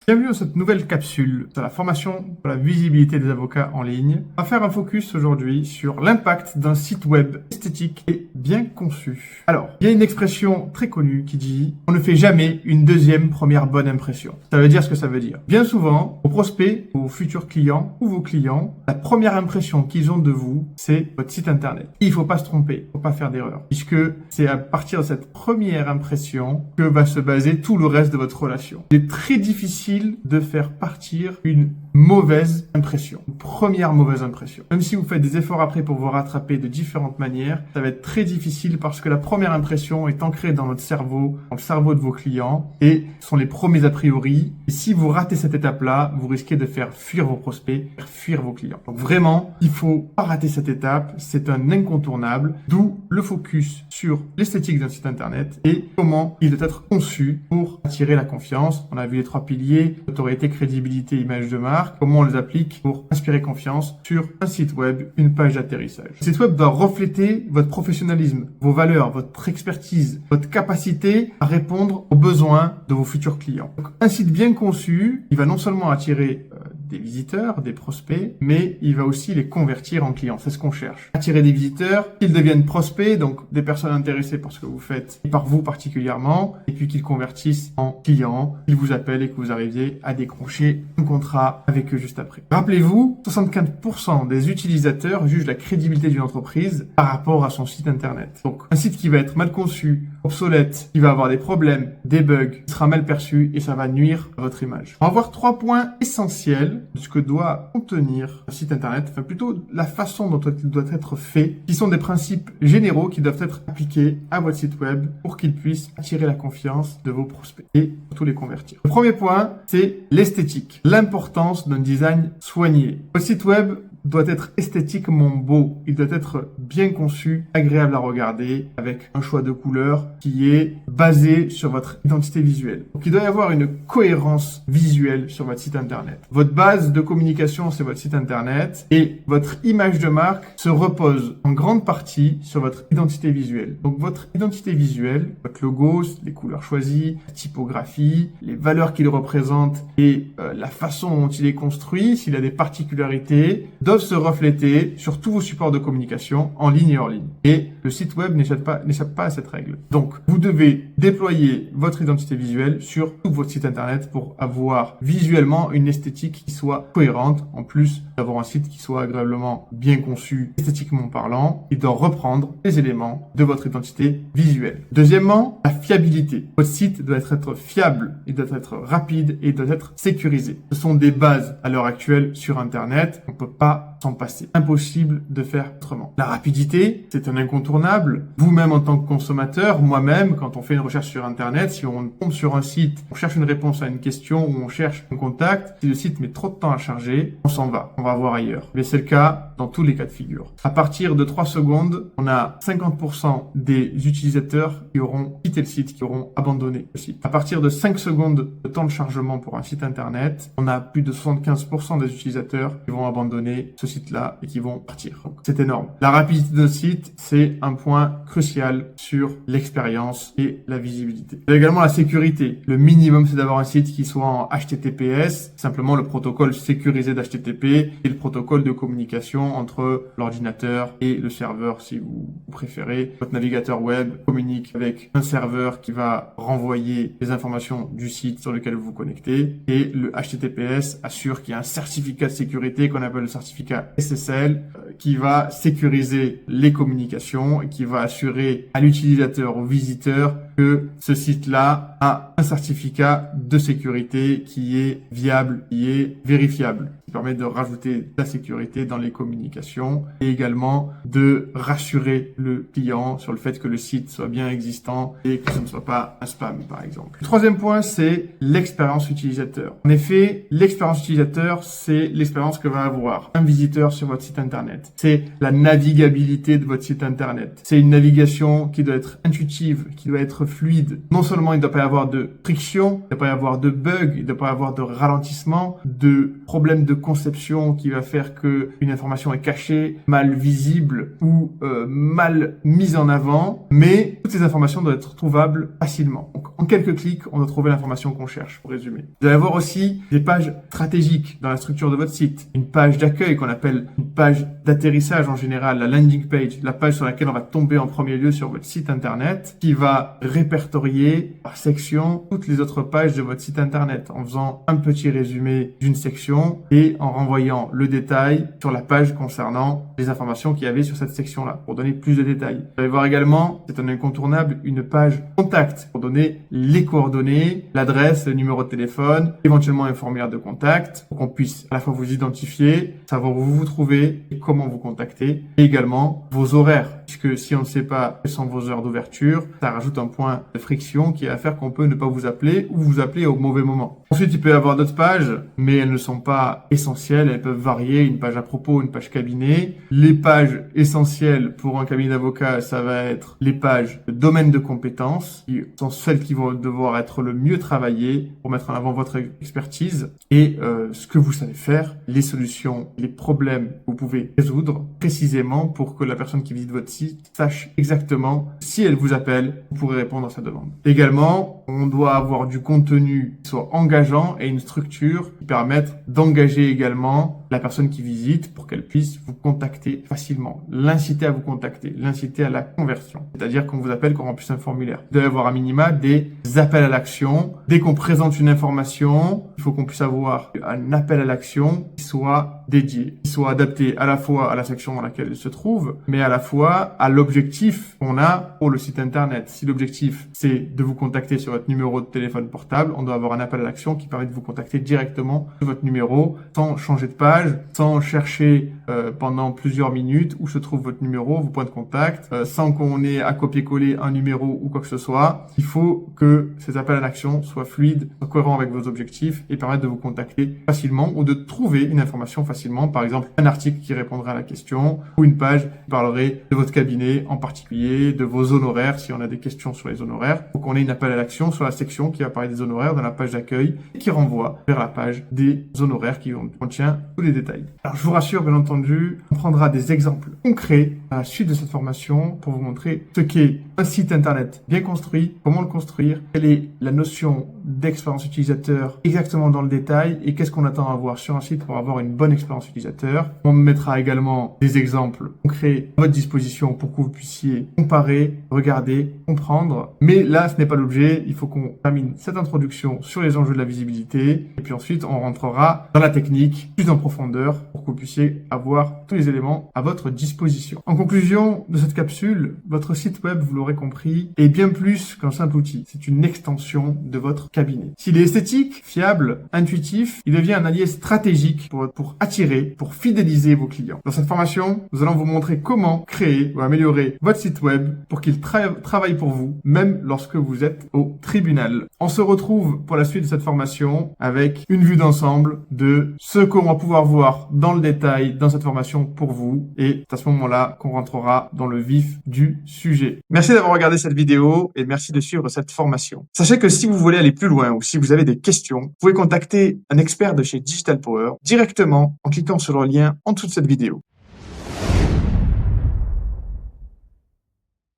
Bienvenue dans cette nouvelle capsule de la formation pour la visibilité des avocats en ligne. On va faire un focus aujourd'hui sur l'impact d'un site web esthétique et bien conçu. Alors, il y a une expression très connue qui dit « on ne fait jamais une deuxième première bonne impression ». Ça veut dire ce que ça veut dire. Bien souvent, vos prospects, vos futurs clients ou vos clients, la première impression qu'ils ont de vous, c'est votre site internet. Il ne faut pas se tromper, il ne faut pas faire d'erreur, puisque c'est à partir de cette première impression que va se baser tout le reste de votre relation. Il est très difficile de faire partir une mauvaise impression, une première mauvaise impression. Même si vous faites des efforts après pour vous rattraper de différentes manières, ça va être très difficile parce que la première impression est ancrée dans notre cerveau, dans le cerveau de vos clients et sont les premiers a priori. Et si vous ratez cette étape-là, vous risquez de faire fuir vos prospects, faire fuir vos clients. Donc vraiment, il faut pas rater cette étape, c'est un incontournable, d'où le focus sur l'esthétique d'un site internet et comment il doit être conçu pour attirer la confiance. On a vu les 3 piliers, autorité, crédibilité, image de marque, comment on les applique pour inspirer confiance sur un site web, une page d'atterrissage. Le site web doit refléter votre professionnalisme, vos valeurs, votre expertise, votre capacité à répondre aux besoins de vos futurs clients. Donc, un site bien conçu, il va non seulement attirer des visiteurs, des prospects, mais il va aussi les convertir en clients. C'est ce qu'on cherche. Attirer des visiteurs, qu'ils deviennent prospects, donc des personnes intéressées par ce que vous faites, et par vous particulièrement, et puis qu'ils convertissent en clients, qu'ils vous appellent et que vous arriviez à décrocher un contrat avec eux juste après. Rappelez-vous, 75% des utilisateurs jugent la crédibilité d'une entreprise par rapport à son site internet. Donc, un site qui va être mal conçu, obsolète, qui va avoir des problèmes, des bugs, qui sera mal perçu et ça va nuire à votre image. On va voir 3 points essentiels de ce que doit contenir un site internet, enfin plutôt la façon dont il doit être fait, qui sont des principes généraux qui doivent être appliqués à votre site web pour qu'il puisse attirer la confiance de vos prospects et surtout les convertir. Le premier point, c'est l'esthétique, l'importance d'un design soigné. Votre site web doit être esthétiquement beau, il doit être bien conçu, agréable à regarder, avec un choix de couleurs qui est basé sur votre identité visuelle. Donc il doit y avoir une cohérence visuelle sur votre site internet. Votre base de communication, c'est votre site internet, et votre image de marque se repose en grande partie sur votre identité visuelle. Donc votre identité visuelle, votre logo, les couleurs choisies, la typographie, les valeurs qu'il représente et la façon dont il est construit, s'il a des particularités, doivent se refléter sur tous vos supports de communication en ligne et hors ligne. Et le site web n'échappe pas à cette règle. Donc, vous devez déployer votre identité visuelle sur tout votre site internet pour avoir visuellement une esthétique qui soit cohérente. En plus d'avoir un site qui soit agréablement bien conçu, esthétiquement parlant, il doit reprendre les éléments de votre identité visuelle. Deuxièmement, la fiabilité. Votre site doit être fiable, il doit être rapide et il doit être sécurisé. Ce sont des bases à l'heure actuelle sur internet. On ne peut pas s'en passer. Impossible de faire autrement. La rapidité, c'est un incontournable. Vous-même en tant que consommateur, moi-même, quand on fait une recherche sur internet, si on tombe sur un site, on cherche une réponse à une question ou on cherche un contact, si le site met trop de temps à charger, on s'en va. On va voir ailleurs. Mais c'est le cas dans tous les cas de figure. À partir de 3 secondes, on a 50% des utilisateurs qui auront quitté le site, qui auront abandonné le site. À partir de 5 secondes de temps de chargement pour un site internet, on a plus de 75% des utilisateurs qui vont abandonner ce site-là et qui vont partir. Donc, c'est énorme. La rapidité de site, c'est un point crucial sur l'expérience et la visibilité. Il y a également la sécurité. Le minimum, c'est d'avoir un site qui soit en HTTPS, simplement le protocole sécurisé d'HTTP et le protocole de communication entre l'ordinateur et le serveur, si vous préférez. Votre navigateur web communique avec un serveur qui va renvoyer les informations du site sur lequel vous vous connectez et le HTTPS assure qu'il y a un certificat de sécurité qu'on appelle le certificat SSL qui va sécuriser les communications et qui va assurer à l'utilisateur, au visiteur, que ce site-là a un certificat de sécurité qui est viable, qui est vérifiable, qui permet de rajouter de la sécurité dans les communications et également de rassurer le client sur le fait que le site soit bien existant et que ce ne soit pas un spam, par exemple. Le troisième point, c'est l'expérience utilisateur. En effet, l'expérience utilisateur, c'est l'expérience que va avoir un visiteur sur votre site internet. C'est la navigabilité de votre site internet. C'est une navigation qui doit être intuitive, qui doit être fluide. Non seulement il ne doit pas y avoir de friction, il ne doit pas y avoir de bugs, il ne doit pas y avoir de ralentissement, de problème de conception qui va faire que une information est cachée, mal visible ou mal mise en avant, mais toutes ces informations doivent être trouvables facilement. Donc, en quelques clics, on doit trouver l'information qu'on cherche, pour résumer. Vous allez avoir aussi des pages stratégiques dans la structure de votre site. Une page d'accueil qu'on appelle une page d'atterrissage en général, la landing page, la page sur laquelle on va tomber en premier lieu sur votre site internet, qui va répertorier par section toutes les autres pages de votre site internet en faisant un petit résumé d'une section et en renvoyant le détail sur la page concernant les informations qu'il y avait sur cette section-là pour donner plus de détails. Vous allez voir également, c'est un incontournable, une page contact pour donner les coordonnées, l'adresse, le numéro de téléphone, éventuellement un formulaire de contact pour qu'on puisse à la fois vous identifier, savoir où vous vous trouvez et comment vous contacter, et également vos horaires, puisque si on ne sait pas quelles sont vos heures d'ouverture, ça rajoute un point de friction qui va faire qu'on peut ne pas vous appeler ou vous appeler au mauvais moment. Ensuite, il peut y avoir d'autres pages, mais elles ne sont pas essentielles, elles peuvent varier, une page à propos, une page cabinet. Les pages essentielles pour un cabinet d'avocat, ça va être les pages de domaine de compétences, qui sont celles qui vont devoir être le mieux travaillées pour mettre en avant votre expertise et ce que vous savez faire, les solutions, les problèmes que vous pouvez résoudre précisément pour que la personne qui visite votre site sache exactement si elle vous appelle, vous pourrez répondre à sa demande. Également, on doit avoir du contenu qui soit engageant et une structure qui permette d'engager également la personne qui visite pour qu'elle puisse vous contacter facilement, l'inciter à vous contacter, l'inciter à la conversion. C'est-à-dire qu'on vous appelle, qu'on remplisse un formulaire. Vous devez avoir à minima des appels à l'action. Dès qu'on présente une information, il faut qu'on puisse avoir un appel à l'action qui soit dédié, qui soit adapté à la fois à la section dans laquelle elle se trouve, mais à la fois à l'objectif qu'on a pour le site internet. Si l'objectif, c'est de vous contacter sur votre numéro de téléphone portable, on doit avoir un appel à l'action qui permet de vous contacter directement sur votre numéro, sans changer de page, sans chercher pendant plusieurs minutes où se trouve votre numéro, vos points de contact, sans qu'on ait à copier-coller un numéro ou quoi que ce soit. Il faut que ces appels à l'action soient fluides, soient cohérents avec vos objectifs et permettent de vous contacter facilement ou de trouver une information facilement. Par exemple, un article qui répondrait à la question ou une page qui parlerait de votre cabinet en particulier, de vos honoraires si on a des questions sur les honoraires. Il faut qu'on ait une appel à l'action sur la section qui va parler des honoraires dans la page d'accueil et qui renvoie vers la page des honoraires qui contient tous les détails. Alors je vous rassure, bien entendu, on prendra des exemples concrets à la suite de cette formation pour vous montrer ce qu'est un site internet bien construit, comment le construire, quelle est la notion d'expérience utilisateur exactement dans le détail et qu'est-ce qu'on attend à voir sur un site pour avoir une bonne expérience utilisateur. On mettra également des exemples concrets à votre disposition pour que vous puissiez comparer, regarder, comprendre. Mais là, ce n'est pas l'objet. Il faut qu'on termine cette introduction sur les enjeux de la visibilité et puis ensuite on rentrera dans la technique plus en profondeur pour que vous puissiez avoir tous les éléments à votre disposition. En conclusion de cette capsule, votre site web, vous l'aurez compris, est bien plus qu'un simple outil. C'est une extension de votre cabinet. S'il est esthétique, fiable, intuitif, il devient un allié stratégique pour attirer, pour fidéliser vos clients. Dans cette formation, nous allons vous montrer comment créer ou améliorer votre site web pour qu'il travaille pour vous, même lorsque vous êtes au tribunal. On se retrouve pour la suite de cette formation avec une vue d'ensemble de ce qu'on va pouvoir voir dans le détail dans cette formation pour vous et c'est à ce moment-là qu'on rentrera dans le vif du sujet. Merci d'avoir regardé cette vidéo et merci de suivre cette formation. Sachez que si vous voulez aller plus loin ou si vous avez des questions, vous pouvez contacter un expert de chez Digital Power directement en cliquant sur le lien en dessous de cette vidéo.